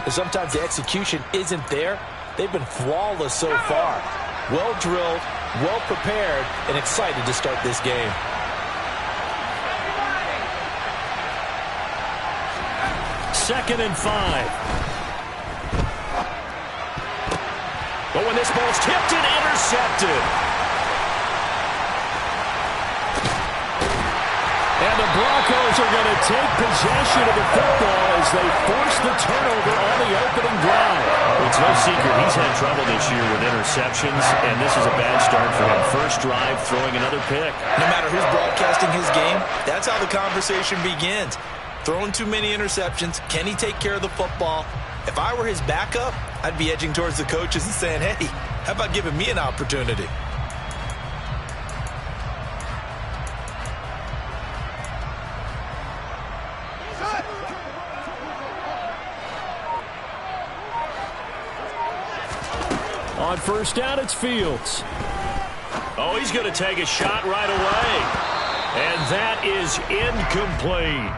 and sometimes the execution isn't there. They've been flawless so far. Well drilled, well prepared, and excited to start this game. Second and 5. But when this ball's tipped and intercepted. And the Broncos are going to take possession of the football as they force the turnover on the opening drive. Well, it's no secret he's had trouble this year with interceptions, and this is a bad start for him. First drive, throwing another pick. No matter who's broadcasting his game, that's how the conversation begins. Throwing too many interceptions, can he take care of the football? If I were his backup, I'd be edging towards the coaches and saying, hey, how about giving me an opportunity? On first down, it's Fields. Oh, he's going to take a shot right away. And that is incomplete.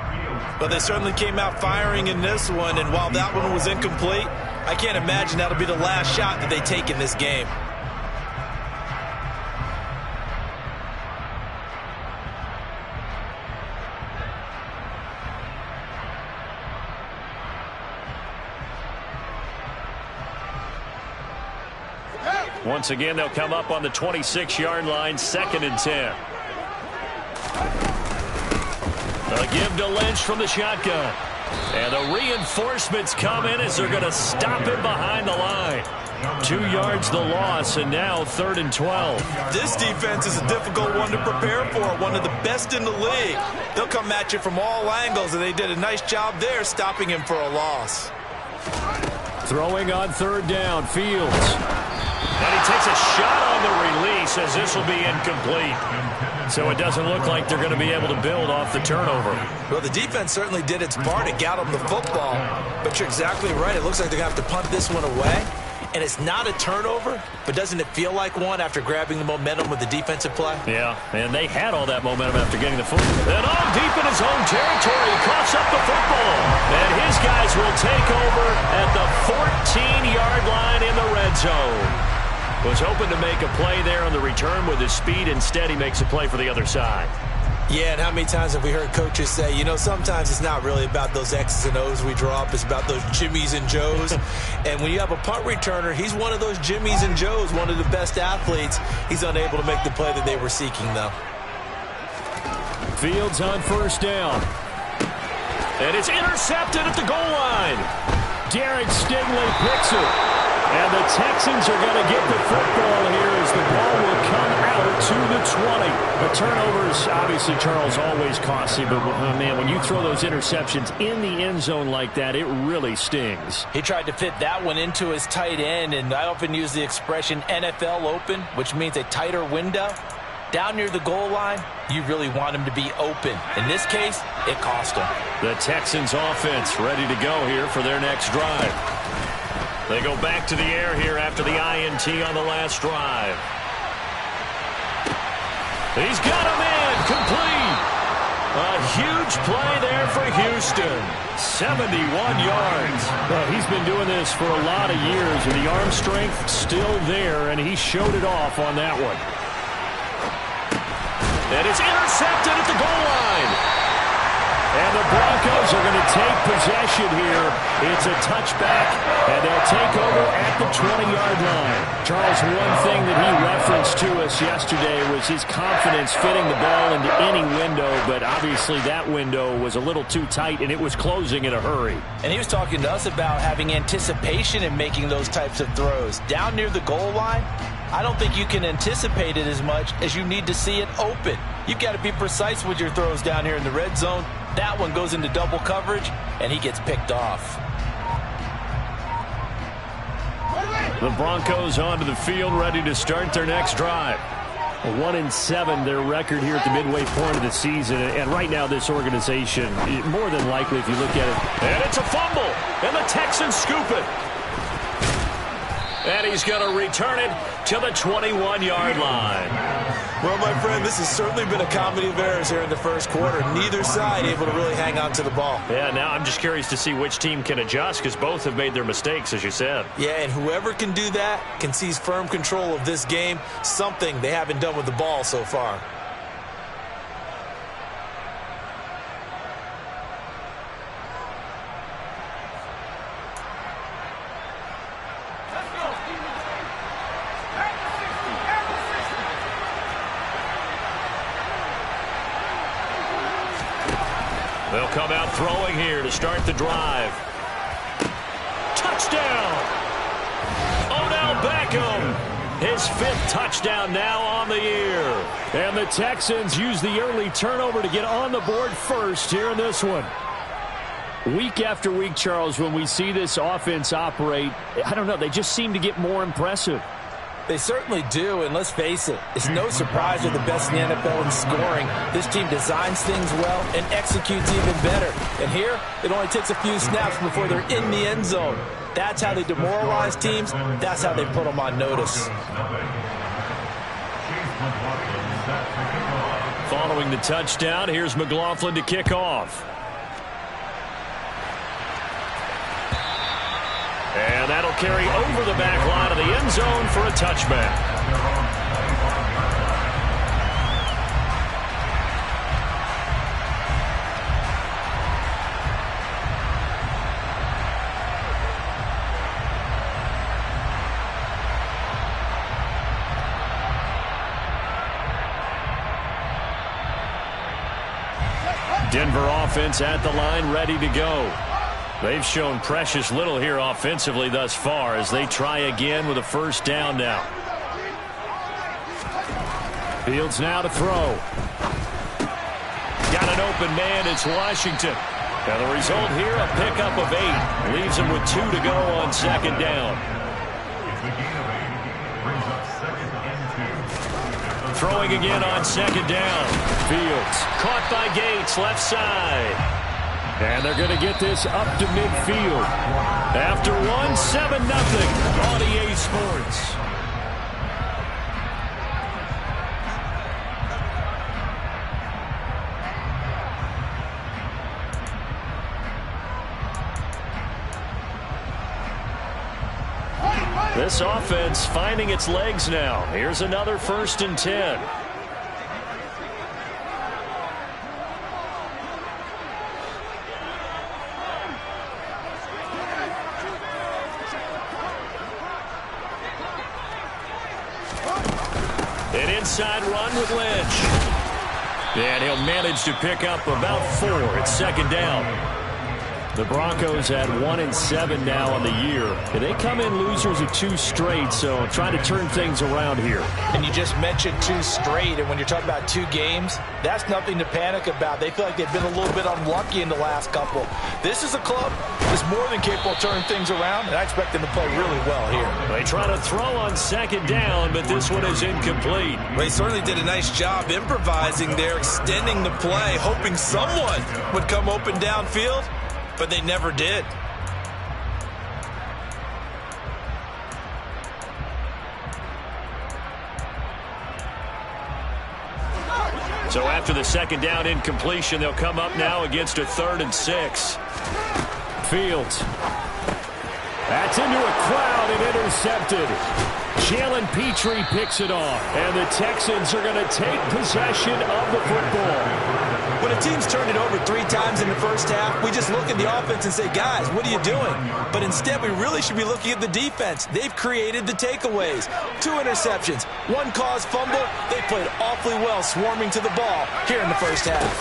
But they certainly came out firing in this one, and while that one was incomplete, I can't imagine that'll be the last shot that they take in this game. Once again, they'll come up on the 26-yard line, 2nd and 10. A give to Lynch from the shotgun. And the reinforcements come in as they're going to stop him behind the line. 2 yards the loss, and now 3rd and 12. This defense is a difficult one to prepare for, one of the best in the league. They'll come at you from all angles, and they did a nice job there stopping him for a loss. Throwing on 3rd down, Fields. And he takes a shot on the release as this will be incomplete. So it doesn't look like they're going to be able to build off the turnover. Well, the defense certainly did its part to get them the football. But you're exactly right. It looks like they're going to have to punt this one away. And it's not a turnover, but doesn't it feel like one after grabbing the momentum with the defensive play? Yeah, and they had all that momentum after getting the football. And all deep in his own territory, he coughs up the football. And his guys will take over at the 14-yard line in the red zone. Was hoping to make a play there on the return with his speed. Instead, he makes a play for the other side. Yeah, and how many times have we heard coaches say, you know, sometimes it's not really about those X's and O's we draw up. It's about those Jimmies and Joes. And when you have a punt returner, he's one of those Jimmies and Joes, one of the best athletes. He's unable to make the play that they were seeking, though. Fields on first down. And it's intercepted at the goal line. Derek Stingley picks it. And the Texans are going to get the football here as the ball will come out to the 20. The turnovers, obviously, Charles, always costly. But, man, when you throw those interceptions in the end zone like that, it really stings. He tried to fit that one into his tight end, and I often use the expression NFL open, which means a tighter window. Down near the goal line, you really want him to be open. In this case, it cost him. The Texans offense ready to go here for their next drive. They go back to the air here after the INT on the last drive. He's got him in, complete. A huge play there for Houston. 71 yards. Well, he's been doing this for a lot of years, and the arm strength still there, and he showed it off on that one. And it's intercepted at the goal line. And the Broncos are going to take possession here. It's a touchback, and they'll take over at the 20-yard line. Charles, one thing that he referenced to us yesterday was his confidence fitting the ball into any window, but obviously that window was a little too tight, and it was closing in a hurry. And he was talking to us about having anticipation in making those types of throws. Down near the goal line, I don't think you can anticipate it as much as you need to see it open. You've got to be precise with your throws down here in the red zone. That one goes into double coverage, and he gets picked off. The Broncos onto the field, ready to start their next drive. 1-7, their record here at the midway point of the season. And right now, this organization, more than likely, if you look at it. And it's a fumble, and the Texans scoop it. And he's going to return it to the 21-yard line. Well, my friend, this has certainly been a comedy of errors here in the first quarter. Neither side able to really hang on to the ball. Yeah, now I'm just curious to see which team can adjust because both have made their mistakes, as you said. Yeah, and whoever can do that can seize firm control of this game, something they haven't done with the ball so far. They'll come out throwing here to start the drive. Touchdown! Odell Beckham, his 5th touchdown now on the year. And the Texans use the early turnover to get on the board first here in this one. Week after week, Charles, when we see this offense operate, I don't know, they just seem to get more impressive. They certainly do, and let's face it, it's no surprise they're the best in the NFL in scoring. This team designs things well and executes even better. And here, it only takes a few snaps before they're in the end zone. That's how they demoralize teams. That's how they put them on notice. Following the touchdown, here's McLaughlin to kick off. And that'll carry over the back line of the end zone for a touchback. Denver offense at the line, ready to go. They've shown precious little here offensively thus far as they try again with a first down now. Fields now to throw. Got an open man. It's Washington. And the result here, a pickup of 8. Leaves him with 2 to go on second down. Throwing again on second down. Fields caught by Gates, left side. And they're going to get this up to midfield. After 1, 7-0 on EA Sports. This offense finding its legs now. Here's another 1st and 10. An inside run with Lynch. And he'll manage to pick up about 4 at second down. The Broncos at 1-7 now on the year. And they come in losers of 2 straight, so trying to turn things around here. And you just mentioned 2 straight, and when you're talking about 2 games, that's nothing to panic about. They feel like they've been a little bit unlucky in the last couple. This is a club that's more than capable of turning things around, and I expect them to play really well here. They try to throw on second down, but this one is incomplete. Well, they certainly did a nice job improvising there, extending the play, hoping someone would come open downfield. But they never did. So after the second down incompletion, they'll come up now against a 3rd and 6. Fields. That's into a crowd and intercepted. Jalen Petrie picks it off. And the Texans are going to take possession of the football. When a team's turned it over 3 times in the first half, we just look at the offense and say, guys, what are you doing? But instead, we really should be looking at the defense. They've created the takeaways. 2 interceptions, 1 caused fumble. They played awfully well swarming to the ball here in the first half.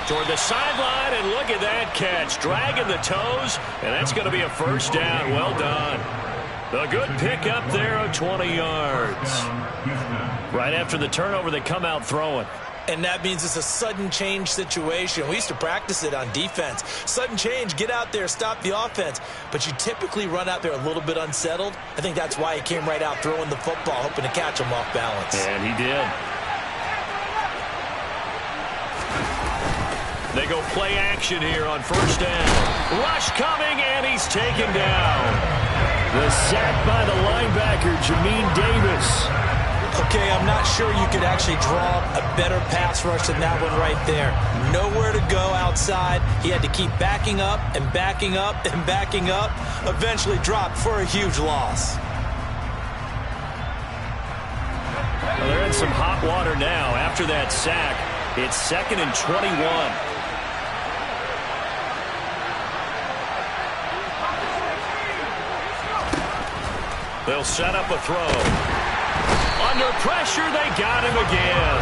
Toward the sideline, and look at that catch. Dragging the toes, and that's going to be a first down. Well done. A good pick up there of 20 yards. Right after the turnover, they come out throwing. And that means it's a sudden change situation. We used to practice it on defense. Sudden change, get out there, stop the offense. But you typically run out there a little bit unsettled. I think that's why he came right out throwing the football, hoping to catch him off balance. And he did. They go play action here on first down. Rush coming, and he's taken down. The sack by the linebacker, Jamin Davis. Okay, I'm not sure you could actually draw a better pass rush than that one right there. Nowhere to go outside. He had to keep backing up and backing up and backing up. Eventually dropped for a huge loss. Well, they're in some hot water now. After that sack, it's 2nd and 21. They'll set up a throw. Under pressure, they got him again.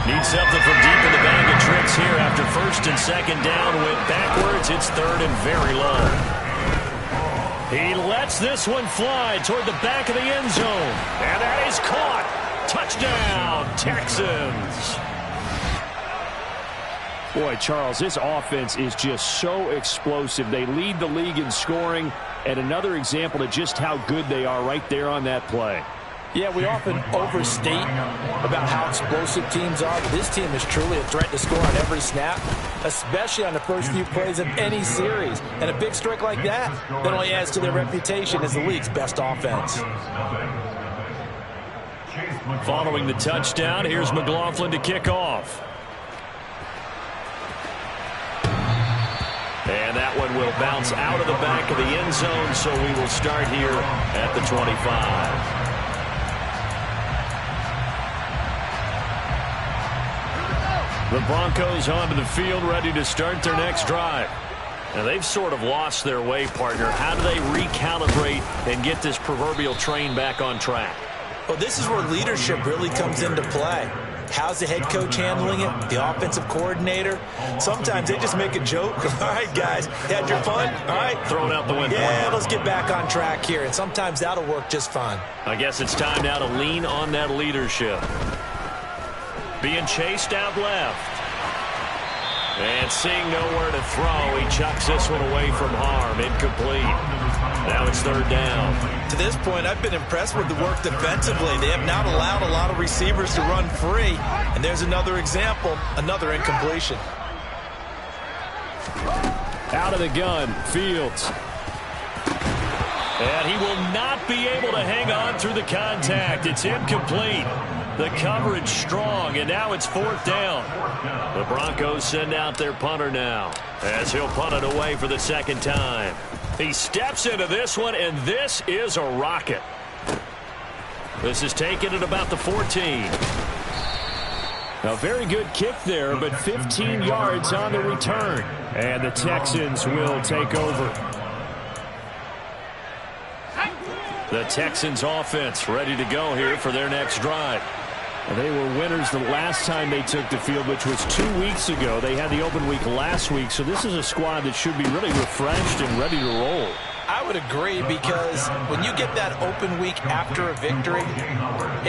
Need something from deep in the bag of tricks here after 1st and 2nd down. Went backwards. It's 3rd and very long. He lets this one fly toward the back of the end zone. And that is caught. Touchdown, Texans. Boy, Charles, this offense is just so explosive. They lead the league in scoring, and another example of just how good they are right there on that play. Yeah, we often overstate about how explosive teams are, but this team is truly a threat to score on every snap, especially on the first few plays of any series. And a big strike like that only adds to their reputation as the league's best offense. Following the touchdown, here's McLaughlin to kick off. And that one will bounce out of the back of the end zone, so we will start here at the 25. The Broncos onto the field, ready to start their next drive. Now, they've sort of lost their way, partner. How do they recalibrate and get this proverbial train back on track? Well, this is where leadership really comes into play. How's the head coach handling it? The offensive coordinator? Sometimes they just make a joke. All right, guys, you had your fun? All right. Throw it out the window. Yeah, let's get back on track here. And sometimes that'll work just fine. I guess it's time now to lean on that leadership. Being chased out left. And seeing nowhere to throw, he chucks this one away from harm. Incomplete. Now it's 3rd down. To this point, I've been impressed with the work defensively. They have not allowed a lot of receivers to run free. And there's another example, another incompletion. Out of the gun, Fields. And he will not be able to hang on through the contact. It's incomplete. The coverage strong, and now it's 4th down. The Broncos send out their punter now, as he'll punt it away for the 2nd time. He steps into this one, and this is a rocket. This is taken at about the 14. A very good kick there, but 15 yards on the return. And the Texans will take over. The Texans offense ready to go here for their next drive. They were winners the last time they took the field, which was 2 weeks ago. They had the open week last week, so this is a squad that should be really refreshed and ready to roll. I would agree, because when you get that open week after a victory,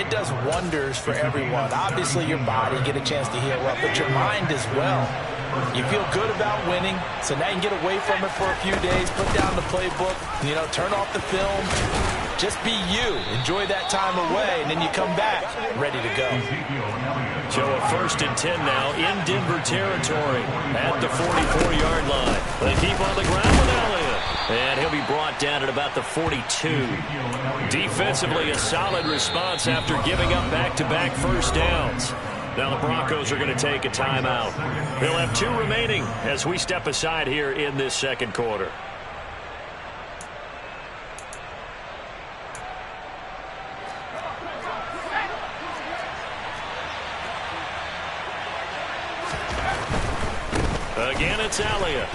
it does wonders for everyone. Obviously, your body get a chance to heal up, but your mind as well. You feel good about winning, so now you can get away from it for a few days, put down the playbook, turn off the film. Just be you. Enjoy that time away, and then you come back ready to go. So a 1st and 10 now in Denver territory at the 44-yard line. They keep on the ground with Elliott. And he'll be brought down at about the 42. Defensively, a solid response after giving up back-to-back first downs. Now the Broncos are going to take a timeout. They'll have 2 remaining as we step aside here in this 2nd quarter. Again, it's Elliott.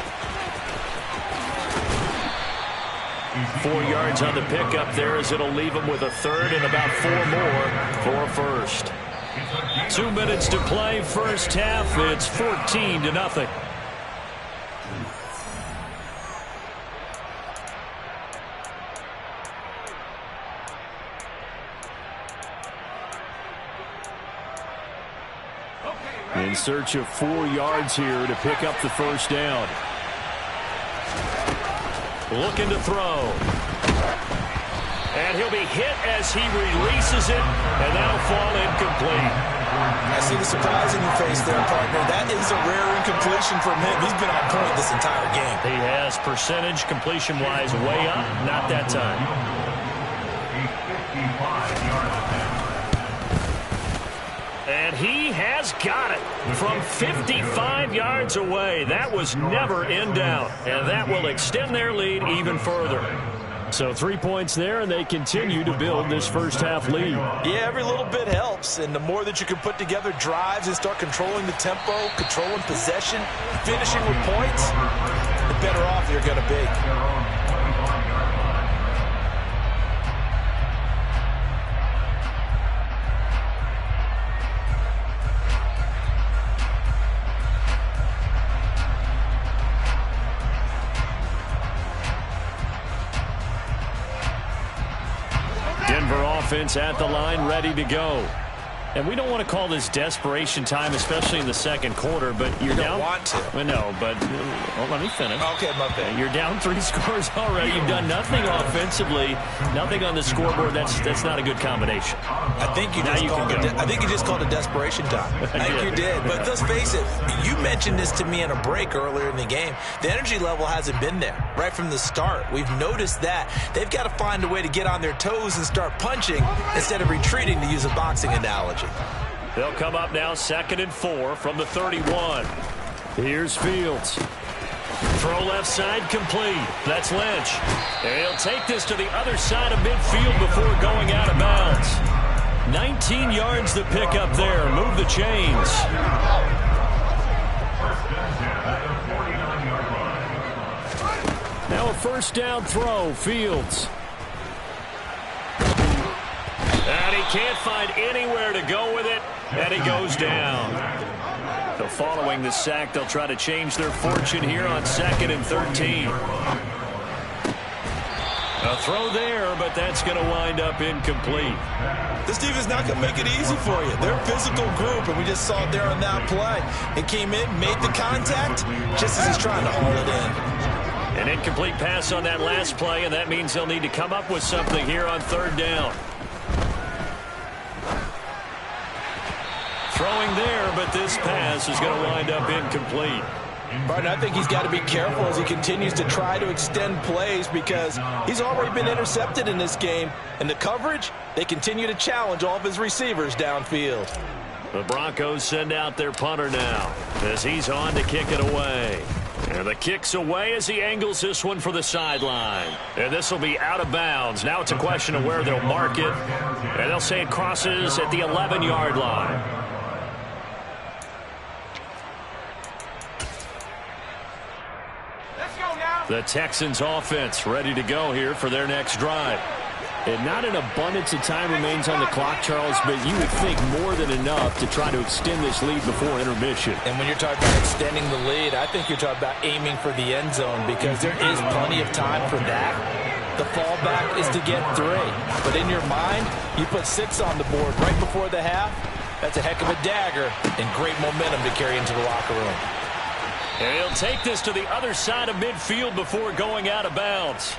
4 yards on the pickup there, as it'll leave him with a 3rd and about 4 more for a 1st. 2 minutes to play, first half. It's 14-0. In search of 4 yards here to pick up the first down. Looking to throw. And he'll be hit as he releases it, and that'll fall incomplete. I see the surprise in your face there, partner. That is a rare incompletion from him. He's been on point this entire game. He has percentage completion-wise way up. Not that time. And he has got it from 55 yards away. That was never in doubt. And that will extend their lead even further. So 3 points there, and they continue to build this first-half lead. Yeah, every little bit helps. And the more that you can put together drives and start controlling the tempo, controlling possession, finishing with points, the better off you're going to be. Offense at the line, ready to go. And we don't want to call this desperation time, especially in the second quarter, but you're down. You don't want to. Well, no, but well, let me finish. Okay, my bad. You're down 3 scores already. You've done nothing offensively, nothing on the scoreboard. That's not a good combination. I think you just called it desperation time. I think you did. But let's face it, you mentioned this to me in a break earlier in the game. The energy level hasn't been there right from the start. We've noticed that. They've got to find a way to get on their toes and start punching instead of retreating, to use a boxing analogy. They'll come up now 2nd and 4 from the 31. Here's Fields. Throw left side complete. That's Lynch. And he'll take this to the other side of midfield before going out of bounds. 19 yards to pick up there. Move the chains. Now a first down throw. Fields. And he can't find anywhere to go with it, and he goes down. So following the sack, they'll try to change their fortune here on 2nd and 13. A throw there, but that's going to wind up incomplete. This defense not going to make it easy for you. They're a physical group, and we just saw it there on that play. It came in, made the contact, just as he's trying to haul it in. An incomplete pass on that last play, and that means they'll need to come up with something here on 3rd down. Throwing there, but this pass is going to wind up incomplete. But I think he's got to be careful as he continues to try to extend plays because he's already been intercepted in this game. And the coverage, they continue to challenge all of his receivers downfield. The Broncos send out their punter now as he's on to kick it away. And the kick's away as he angles this one for the sideline. And this will be out of bounds. Now it's a question of where they'll mark it. And they'll say it crosses at the 11-yard line. The Texans offense ready to go here for their next drive. And not an abundance of time remains on the clock, Charles, but you would think more than enough to try to extend this lead before intermission. And when you're talking about extending the lead, I think you're talking about aiming for the end zone because there is plenty of time for that. The fallback is to get 3. But in your mind, you put 6 on the board right before the half. That's a heck of a dagger and great momentum to carry into the locker room. And he'll take this to the other side of midfield before going out of bounds.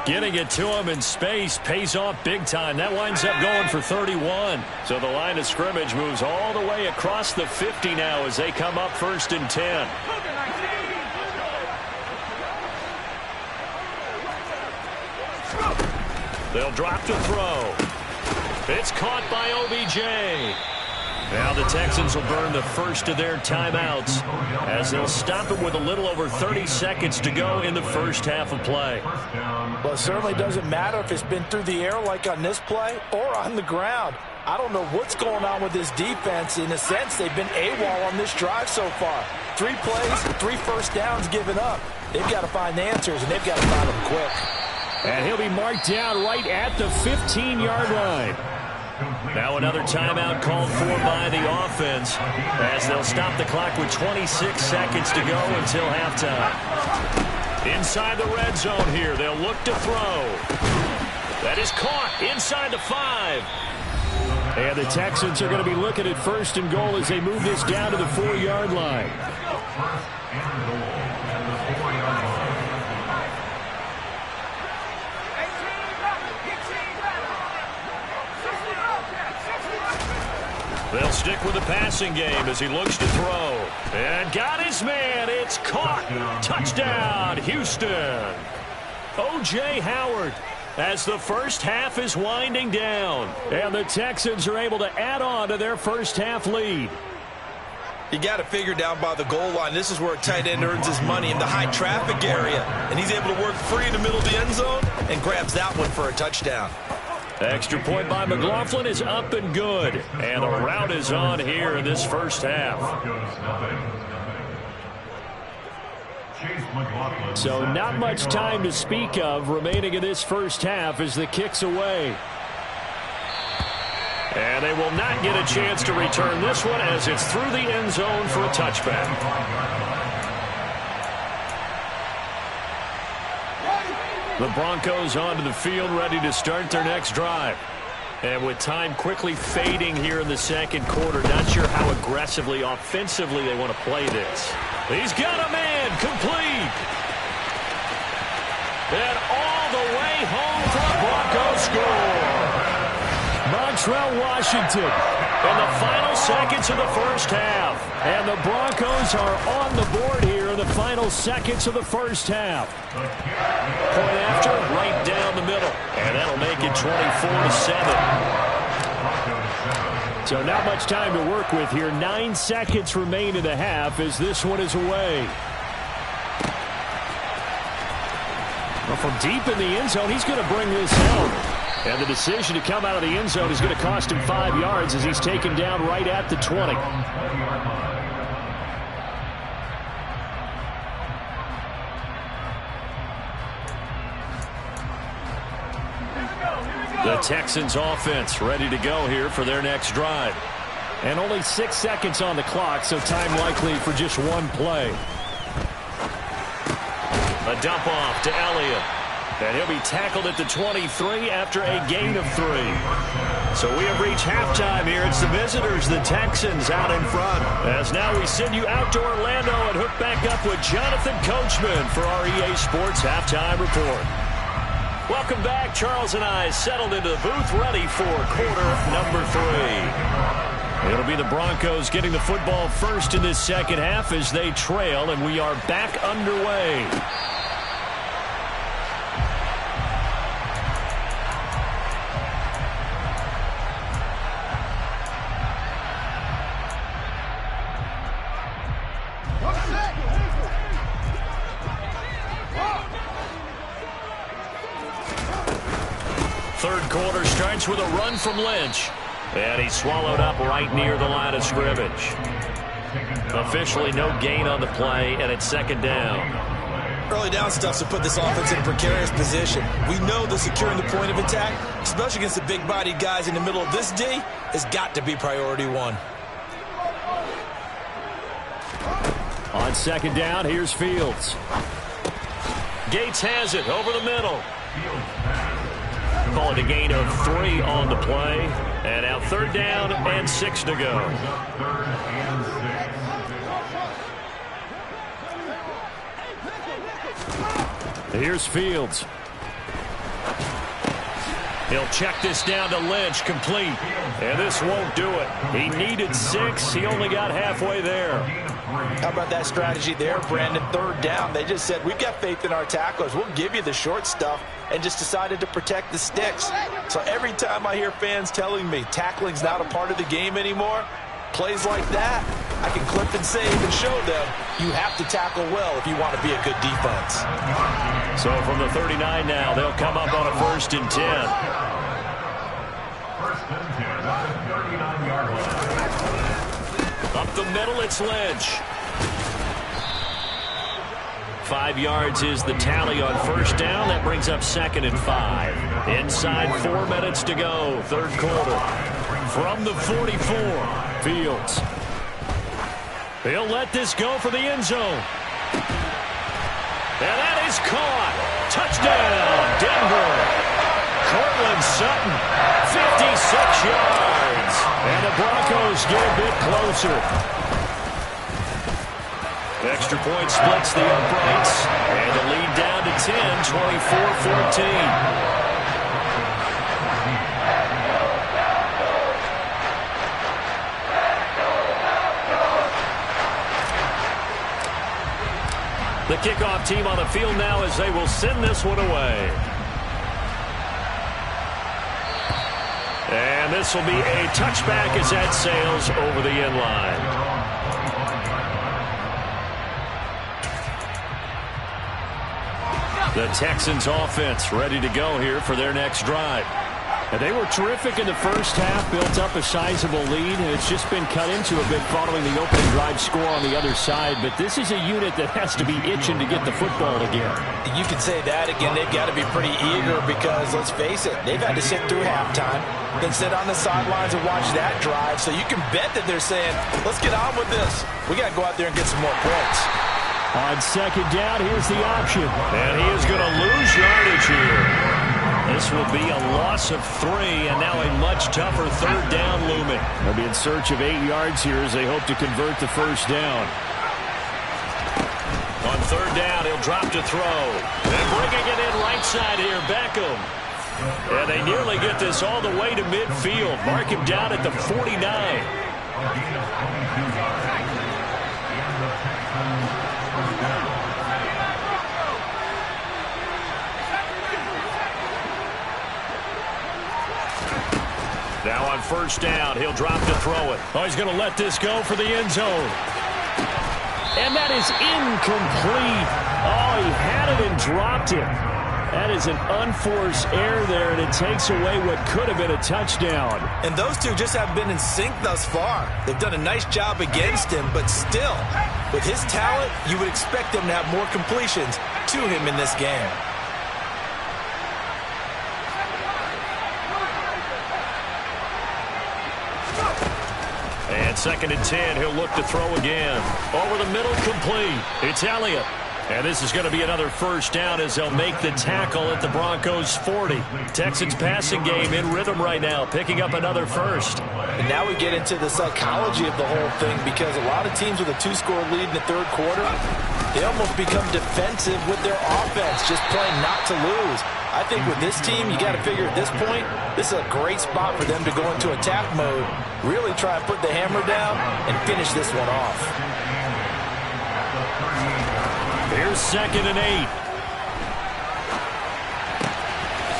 Getting it to him in space pays off big time. That winds up going for 31. So the line of scrimmage moves all the way across the 50 now as they come up 1st and 10. They'll drop to throw. It's caught by OBJ. Now the Texans will burn the first of their timeouts as they'll stop it with a little over 30 seconds to go in the first half of play. Well, it certainly doesn't matter if it's been through the air like on this play or on the ground. I don't know what's going on with this defense. In a sense, they've been AWOL on this drive so far. 3 plays, 3 first downs given up. They've got to find answers, and they've got to find them quick. And he'll be marked down right at the 15-yard line. Now another timeout called for by the offense as they'll stop the clock with 26 seconds to go until halftime. Inside the red zone here, they'll look to throw. That is caught inside the 5. And the Texans are going to be looking at 1st and goal as they move this down to the 4-yard line. They'll stick with the passing game as he looks to throw. And got his man. It's caught. Touchdown, Houston. O.J. Howard as the first half is winding down. And the Texans are able to add on to their first half lead. You got to figure down by the goal line. This is where a tight end earns his money, in the high traffic area. And he's able to work free in the middle of the end zone and grabs that one for a touchdown. Extra point by McLaughlin is up and good. And the route is on here in this first half. So not much time to speak of remaining in this first half as the kick's away. And they will not get a chance to return this one as it's through the end zone for a touchback. The Broncos onto the field ready to start their next drive. And with time quickly fading here in the second quarter, not sure how aggressively, offensively they want to play this. He's got a man complete. And all the way home for a Broncos score. Montreal, Washington. In the final seconds of the first half. And the Broncos are on the board here in the final seconds of the first half. Point after, right down the middle. And that'll make it 24-7. So not much time to work with here. 9 seconds remain in the half as this one is away. Well, from deep in the end zone, he's going to bring this home. And the decision to come out of the end zone is going to cost him 5 yards as he's taken down right at the 20. The Texans offense ready to go here for their next drive. And only 6 seconds on the clock, so time likely for just one play. A dump off to Elliott. And he'll be tackled at the 23 after a gain of 3. So we have reached halftime here. It's the visitors, the Texans, out in front. As now we send you out to Orlando and hook back up with Jonathan Coachman for our EA Sports Halftime Report. Welcome back. Charles and I settled into the booth ready for quarter number 3. It'll be the Broncos getting the football first in this second half as they trail, and we are back underway. Third quarter starts with a run from Lynch. And he's swallowed up right near the line of scrimmage. Officially no gain on the play, and it's second down. Early down stuff to put this offense in a precarious position. We know that securing the point of attack, especially against the big-bodied guys in the middle of this D, has got to be priority one. On second down, here's Fields. Gates has it over the middle. Call it a gain of 3 on the play. And now third down and 6 to go. Here's Fields. He'll check this down to Lynch, complete. And this won't do it. He needed 6. He only got halfway there. How about that strategy there, Brandon? Third down, they just said, we've got faith in our tacklers. We'll give you the short stuff, and just decided to protect the sticks. So every time I hear fans telling me tackling's not a part of the game anymore, plays like that, I can clip and save and show them you have to tackle well if you want to be a good defense. So from the 39 now, they'll come up on a 1st and 10. Up the middle, it's Lynch. 5 yards is the tally on first down. That brings up 2nd and 5. Inside 4 minutes to go, third quarter. From the 44, Fields. He'll let this go for the end zone. And that is caught. Touchdown, Denver. Cortland Sutton, 56 yards. And the Broncos get a bit closer. Extra point splits the uprights. And the lead down to 10, 24-14. The kickoff team on the field now as they will send this one away. And this will be a touchback as that sails over the end line. The Texans offense ready to go here for their next drive. And they were terrific in the first half, built up a sizable lead, and it's just been cut into a bit following the opening drive score on the other side. But this is a unit that has to be itching to get the football again. You can say that again. They've got to be pretty eager because, let's face it, they've had to sit through halftime, then sit on the sidelines and watch that drive. So you can bet that they're saying, let's get on with this. We got to go out there and get some more points. On second down, here's the option. And he is going to lose yardage here. This will be a loss of 3, and now a much tougher third down looming. They'll be in search of 8 yards here as they hope to convert the first down. On third down, he'll drop to throw. And bringing it in right side here, Beckham. And they nearly get this all the way to midfield. Mark him down at the 49. Now on first down, he'll drop to throw it. Oh, he's going to let this go for the end zone. And that is incomplete. Oh, he had it and dropped it. That is an unforced error there, and it takes away what could have been a touchdown. And those two just haven't been in sync thus far. They've done a nice job against him, but still, with his talent, you would expect them to have more completions to him in this game. And second and 10, he'll look to throw again. Over the middle, complete. It's Elliott. And this is going to be another first down as they'll make the tackle at the Broncos 40. Texans passing game in rhythm right now, picking up another first. And now we get into the psychology of the whole thing, because a lot of teams with a 2-score lead in the third quarter, they almost become defensive with their offense, just playing not to lose. I think with this team, you got to figure at this point, this is a great spot for them to go into attack mode, really try and put the hammer down and finish this one off. Here's second and 8.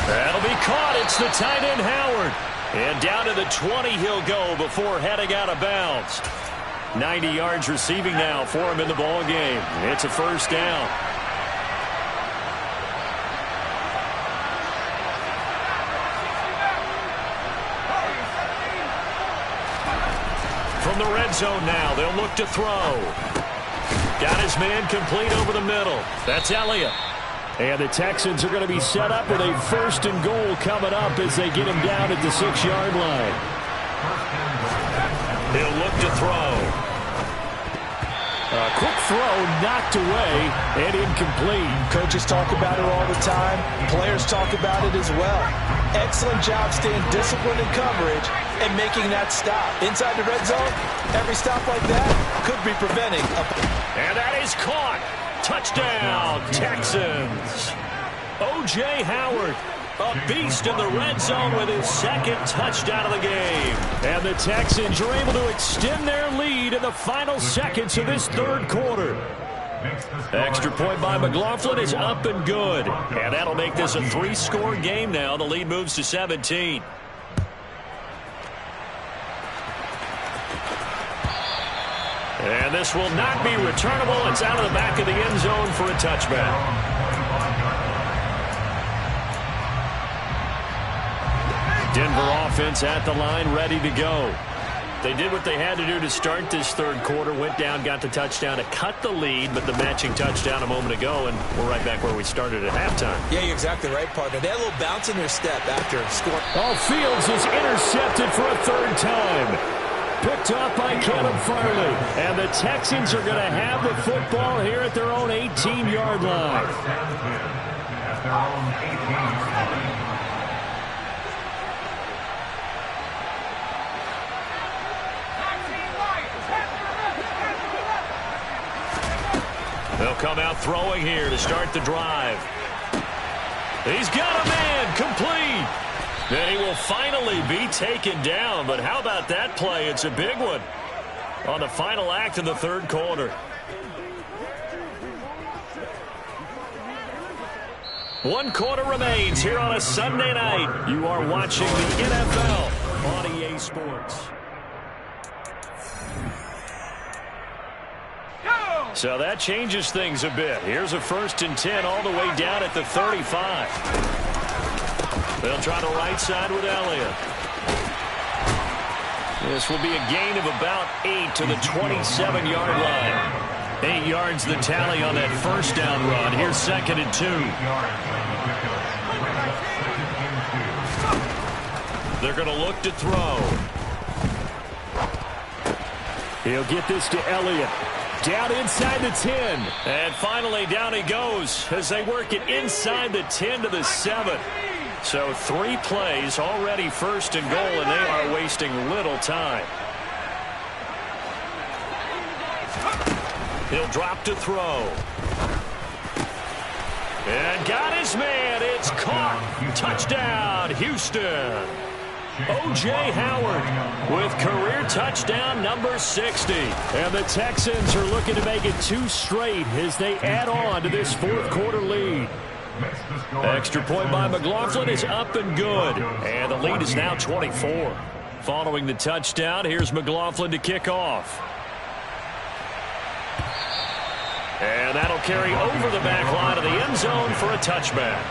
That'll be caught. It's the tight end, Howard. And down to the 20 he'll go before heading out of bounds. 90 yards receiving now for him in the ball game. It's a first down. From the red zone now, they'll look to throw. Got his man complete over the middle. That's Elliott. And the Texans are going to be set up with a first and goal coming up as they get him down at the 6-yard line. He'll look to throw. A quick throw knocked away and incomplete. Coaches talk about it all the time. Players talk about it as well. Excellent job staying disciplined in coverage and making that stop. Inside the red zone, every stop like that could be preventing a... And that is caught. Touchdown, Texans. O.J. Howard, a beast in the red zone with his second touchdown of the game. And the Texans are able to extend their lead in the final seconds of this third quarter. Extra point by McLaughlin is up and good. And that'll make this a 3-score game now. The lead moves to 17. And this will not be returnable. It's out of the back of the end zone for a touchback. Denver offense at the line, ready to go. They did what they had to do to start this third quarter. Went down, got the touchdown to cut the lead, but the matching touchdown a moment ago, and we're right back where we started at halftime. Yeah, you're exactly right, partner. They had a little bounce in their step after scoring. Oh, Fields is intercepted for a third time. Picked off by Caleb Farley. And the Texans are going to have the football here at their own 18-yard line. They'll come out throwing here to start the drive. He's got a man complete. Then he will finally be taken down. But how about that play? It's a big one on the final act of the third quarter. 1 quarter remains here on a Sunday night. You are watching the NFL on EA Sports. So that changes things a bit. Here's a 1st and 10 all the way down at the 35. They'll try the right side with Elliott. This will be a gain of about 8 to the 27-yard line. 8 yards the tally on that 1st down run. Here's 2nd and 2. They're going to look to throw. He'll get this to Elliott. Down inside the 10. And finally down he goes as they work it inside the 10 to the 7. So 3 plays already 1st and goal, and they are wasting little time. He'll drop to throw. And got his man. It's caught. Touchdown, Houston. O.J. Howard with career touchdown number 60. And the Texans are looking to make it 2 straight as they add on to this 4th quarter lead. Extra point by McLaughlin is up and good. And the lead is now 24. Following the touchdown, here's McLaughlin to kick off. And that'll carry over the back line of the end zone for a touchback.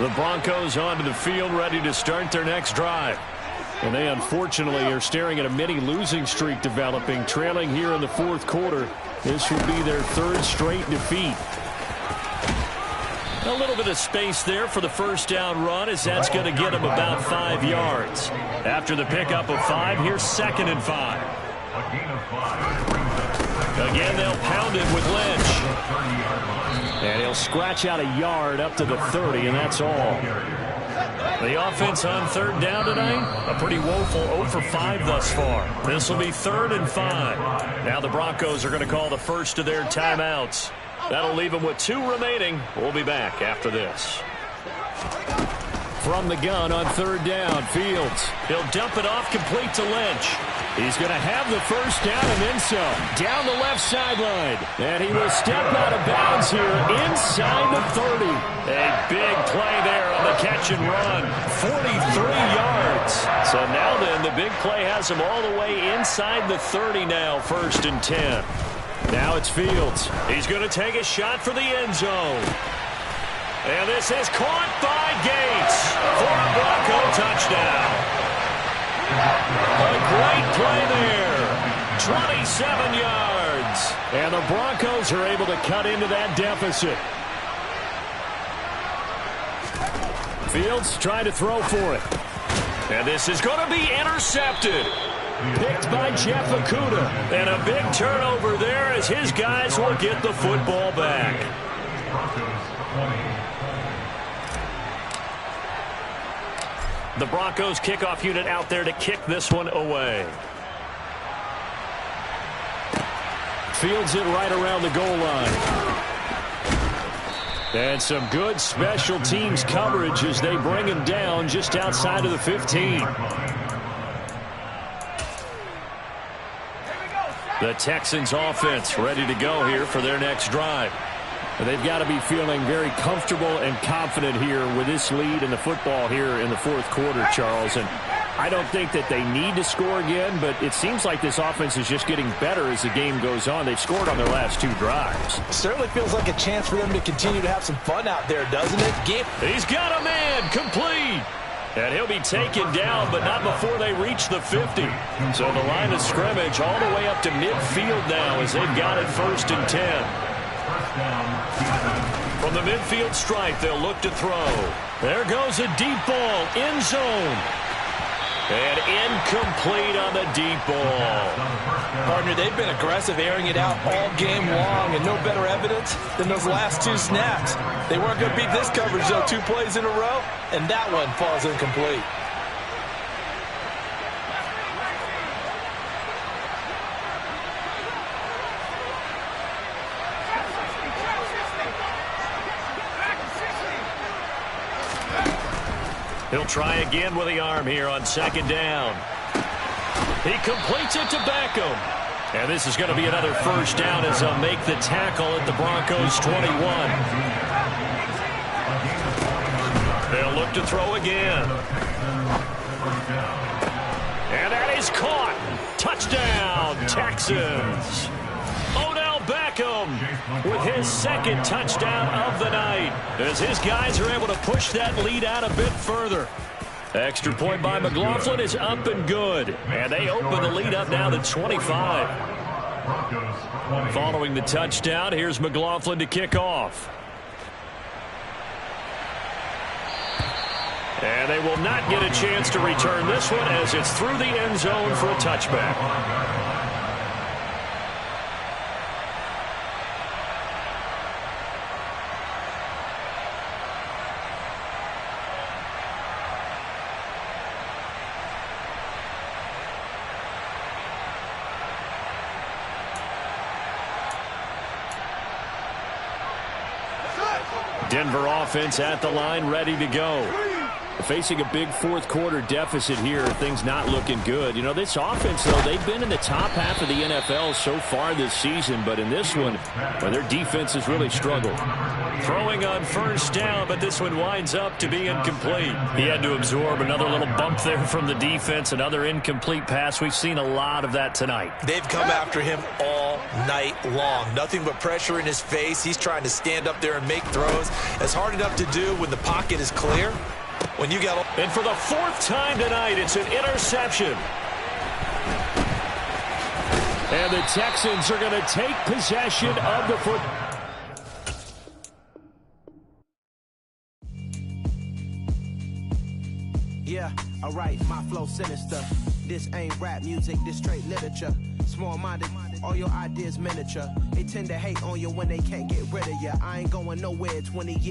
The Broncos onto the field, ready to start their next drive. And they unfortunately are staring at a mini losing streak developing, trailing here in the 4th quarter. This will be their 3rd straight defeat. A little bit of space there for the 1st down run, as that's going to get them about 5 yards. After the pickup of 5, here's 2nd and 5. Again, they'll pound it with Lynch. And he'll scratch out a yard up to the 30, and that's all. The offense on 3rd down tonight, a pretty woeful 0 for 5 thus far. This will be 3rd and 5. Now the Broncos are going to call the first of their timeouts. That'll leave them with 2 remaining. We'll be back after this. From the gun on 3rd down, Fields. He'll dump it off complete to Lynch. He's going to have the 1st down and then some. Down the left sideline. And he will step out of bounds here inside the 30. A big play there on the catch and run. 43 yards. So now then, the big play has him all the way inside the 30 now, 1st and 10. Now it's Fields. He's going to take a shot for the end zone. And this is caught by Gates for a Bronco touchdown. A great play there. 27 yards. And the Broncos are able to cut into that deficit. Fields trying to throw for it. And this is going to be intercepted. Picked by Jeff Okudah. And a big turnover there as his guys will get the football back. The Broncos kickoff unit out there to kick this one away. Fields it right around the goal line. And some good special teams coverage as they bring him down just outside of the 15. The Texans offense ready to go here for their next drive. They've got to be feeling very comfortable and confident here with this lead in the football here in the 4th quarter, Charles. And I don't think that they need to score again, but it seems like this offense is just getting better as the game goes on. They've scored on their last 2 drives. Certainly feels like a chance for them to continue to have some fun out there, doesn't it? He's got a man complete. And he'll be taken down, but not before they reach the 50. So the line of scrimmage all the way up to midfield now as they've got it 1st and 10. From the midfield stripe, they'll look to throw. There goes a deep ball, end zone. And incomplete on the deep ball. Partner, they've been aggressive, airing it out all game long, and no better evidence than those last 2 snaps. They weren't going to beat this coverage, though, 2 plays in a row, and that one falls incomplete. He'll try again with the arm here on second down. He completes it to Beckham. And this is going to be another first down as they'll make the tackle at the Broncos 21. They'll look to throw again. And that is caught. Touchdown, Texans. Odell Beckham with his second touchdown of the night as his guys are able to push that lead out a bit further. Extra point by McLaughlin is up and good. And they open the lead up now to 25. Following the touchdown, here's McLaughlin to kick off. And they will not get a chance to return this one as it's through the end zone for a touchback. Denver offense at the line, ready to go. Facing a big fourth quarter deficit here, things not looking good. You know, this offense, though, they've been in the top half of the NFL so far this season, but in this one, well, their defense has really struggled. Throwing on first down, but this one winds up to be incomplete. He had to absorb another little bump there from the defense, another incomplete pass. We've seen a lot of that tonight. They've come after him all night long. Nothing but pressure in his face. He's trying to stand up there and make throws. It's hard enough to do when the pocket is clear. When you got, and for the fourth time tonight, it's an interception. And the Texans are going to take possession of the foot. Yeah, alright, my flow sinister. This ain't rap music, this straight literature. Small-minded, all your ideas miniature. They tend to hate on you when they can't get rid of you. I ain't going nowhere, 20 years.